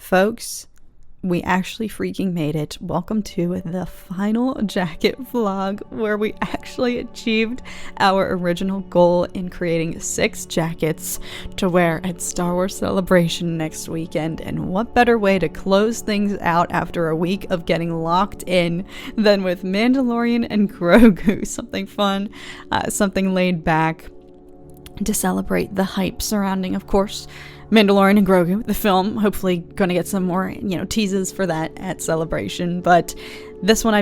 Folks, we actually freaking made it. Welcome to the final jacket vlog where we actually achieved our original goal in creating 6 jackets to wear at Star Wars Celebration next weekend. And what better way to close things out after a week of getting locked in than with Mandalorian and Grogu. Something fun, something laid back to celebrate the hype surrounding, of course, Mandalorian and Grogu, the film. Hopefully going to get some more, teases for that at Celebration. But this one I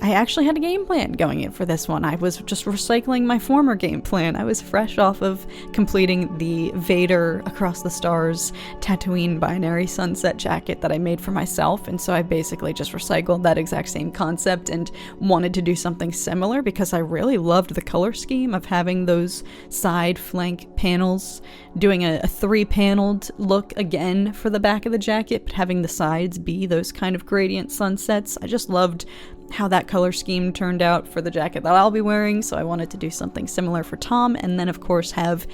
actually had a game plan going in for this one. I was just recycling my former game plan. I was fresh off of completing the Vader Across the Stars Tatooine binary sunset jacket that I made for myself. And so I basically just recycled that exact same concept and wanted to do something similar because I really loved the color scheme of having those side flank panels, doing a 3-paneled look again for the back of the jacket, but having the sides be those kind of gradient sunsets. I just loved how that color scheme turned out for the jacket that I'll be wearing, so I wanted to do something similar for Tom, and then of course have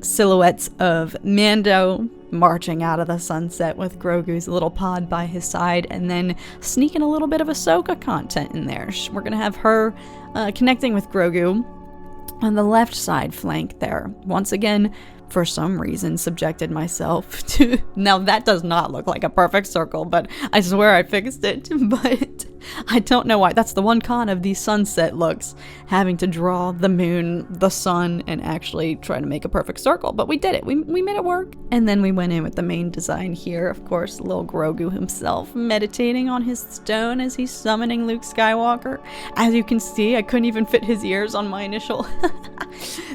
silhouettes of Mando marching out of the sunset with Grogu's little pod by his side, and then sneaking a little bit of Ahsoka content in there. We're gonna have her connecting with Grogu on the left side flank there. Once again, for some reason, subjected myself to... Now, that does not look like a perfect circle, but I swear I fixed it. But I don't know why. That's the one con of these sunset looks, having to draw the moon, the sun, and actually try to make a perfect circle. But we did it. We made it work. And then we went in with the main design here. Of course, little Grogu himself meditating on his stone as he's summoning Luke Skywalker. As you can see, I couldn't even fit his ears on my initial...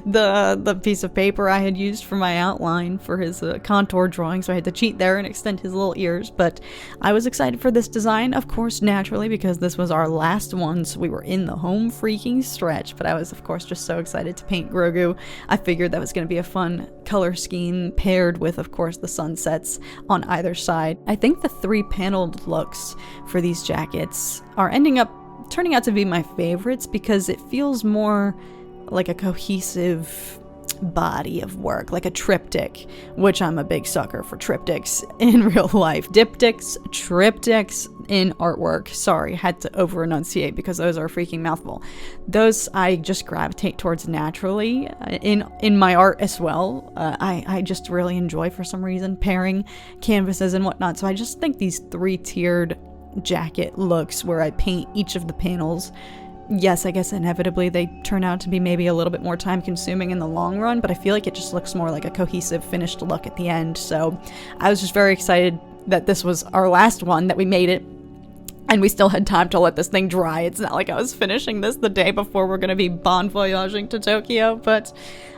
the piece of paper I had used for my outline for his contour drawing, so I had to cheat there and extend his little ears. But I was excited for this design, of course, naturally, because this was our last one, so we were in the home freaking stretch. But I was, of course, just so excited to paint Grogu. I figured that was going to be a fun color scheme paired with, of course, the sunsets on either side. I think the 3-paneled looks for these jackets are turning out to be my favorites because it feels more like a cohesive body of work, like a triptych, which I'm a big sucker for triptychs in real life. Diptychs, triptychs in artwork. Sorry, had to over enunciate because those are a freaking mouthful. Those I just gravitate towards naturally in my art as well. I just really enjoy, for some reason, pairing canvases and whatnot. So I just think these 3-tiered jacket looks where I paint each of the panels, yes, I guess inevitably they turn out to be maybe a little bit more time consuming in the long run, but I feel like it just looks more like a cohesive finished look at the end. So I was just very excited that this was our last one, that we made it, and we still had time to let this thing dry. It's not like I was finishing this the day before we're going to be bon voyaging to Tokyo, but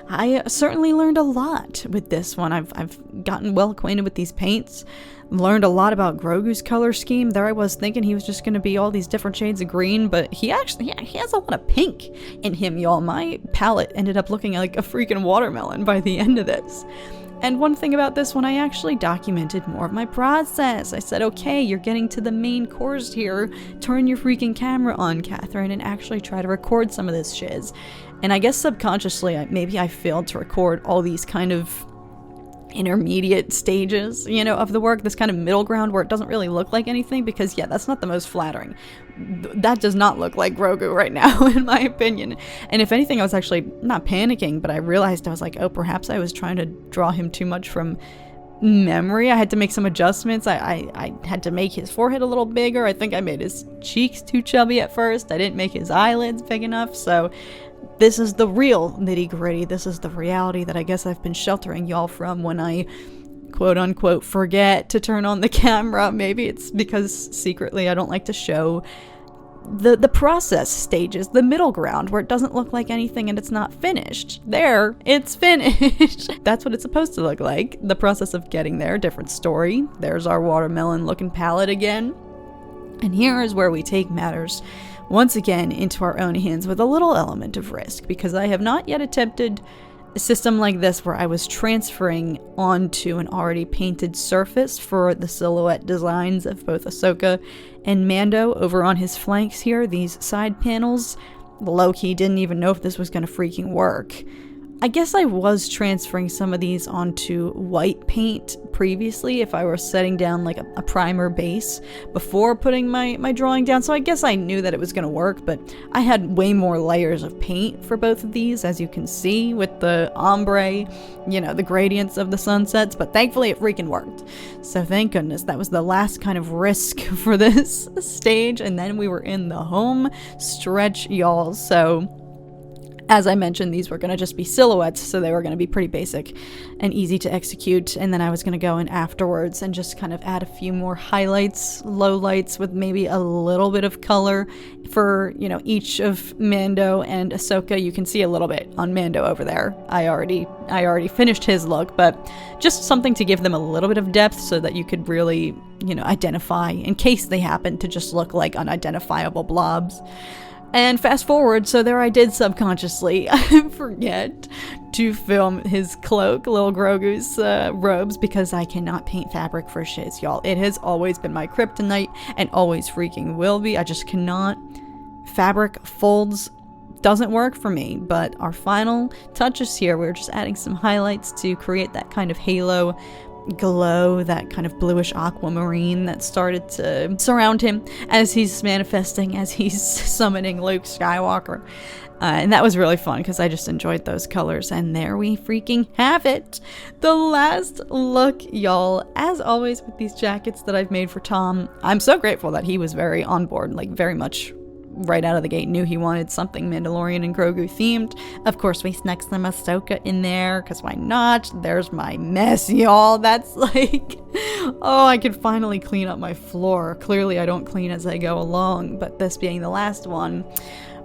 I certainly learned a lot with this one. I've gotten well acquainted with these paints, learned a lot about Grogu's color scheme. There I was thinking he was just going to be all these different shades of green, but he has a lot of pink in him, y'all. My palette ended up looking like a freaking watermelon by the end of this. And one thing about this one, I actually documented more of my process. I said, okay, you're getting to the main course here. Turn your freaking camera on, Catherine, and actually try to record some of this shiz. And I guess subconsciously, maybe I failed to record all these kind of intermediate stages, of the work, this kind of middle ground where it doesn't really look like anything, because yeah, that's not the most flattering. That does not look like Grogu right now, in my opinion. And if anything, I was actually not panicking, but I realized I was like, oh, perhaps I was trying to draw him too much from memory. I had to make some adjustments. I had to make his forehead a little bigger. I think I made his cheeks too chubby at first. I didn't make his eyelids big enough, so this is the real nitty-gritty. This is the reality that I guess I've been sheltering y'all from when I, quote-unquote, forget to turn on the camera. Maybe it's because secretly I don't like to show the process stages, the middle ground, where it doesn't look like anything and it's not finished. There, it's finished. That's what it's supposed to look like. The process of getting there, different story. There's our watermelon-looking palette again. And here is where we take matters once again into our own hands with a little element of risk, because I have not yet attempted a system like this where I was transferring onto an already painted surface for the silhouette designs of both Ahsoka and Mando over on his flanks here, these side panels. Low-key didn't even know if this was going to freaking work. I guess I was transferring some of these onto white paint previously if I were setting down like a primer base before putting my drawing down, so I guess I knew that it was going to work, but I had way more layers of paint for both of these, as you can see with the ombre, you know, the gradients of the sunsets, but thankfully it freaking worked. So thank goodness. That was the last kind of risk for this stage, and then we were in the home stretch, y'all. So as I mentioned, these were going to just be silhouettes, so they were going to be pretty basic and easy to execute, and then I was going to go in afterwards and just kind of add a few more highlights, lowlights with maybe a little bit of color for, you know, each of Mando and Ahsoka. You can see a little bit on Mando over there. I already finished his look, but just something to give them a little bit of depth so that you could really, you know, identify in case they happen to just look like unidentifiable blobs. And fast forward, so there I did subconsciously forget to film his cloak, Lil Grogu's robes, because I cannot paint fabric for shiz, y'all. It has always been my kryptonite and always freaking will be. I just cannot. Fabric folds doesn't work for me, but our final touches here, we're just adding some highlights to create that kind of halo glow, that kind of bluish aquamarine that started to surround him as he's manifesting, as he's summoning Luke Skywalker. And that was really fun because I just enjoyed those colors. And there we freaking have it. The last look, y'all. As always with these jackets that I've made for Tom, I'm so grateful that he was very on board, like very much right out of the gate knew he wanted something Mandalorian and Grogu themed. Of course, we snuck some Ahsoka in there, because why not? There's my mess, y'all. That's like, oh, I could finally clean up my floor. Clearly, I don't clean as I go along, but this being the last one,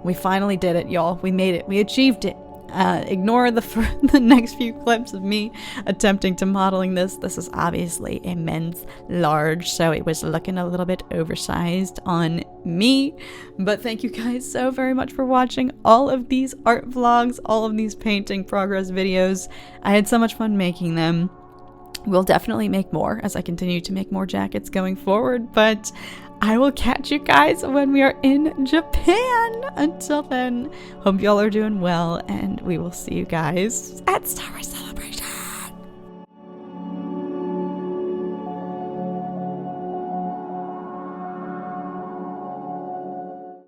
we finally did it, y'all. We made it. We achieved it. Ignore the next few clips of me attempting to modeling this. This is obviously a men's large, so it was looking a little bit oversized on me. But thank you guys so very much for watching all of these art vlogs, all of these painting progress videos. I had so much fun making them. We'll definitely make more as I continue to make more jackets going forward, but I will catch you guys when we are in Japan. Until then, hope y'all are doing well, and we will see you guys at Star Wars.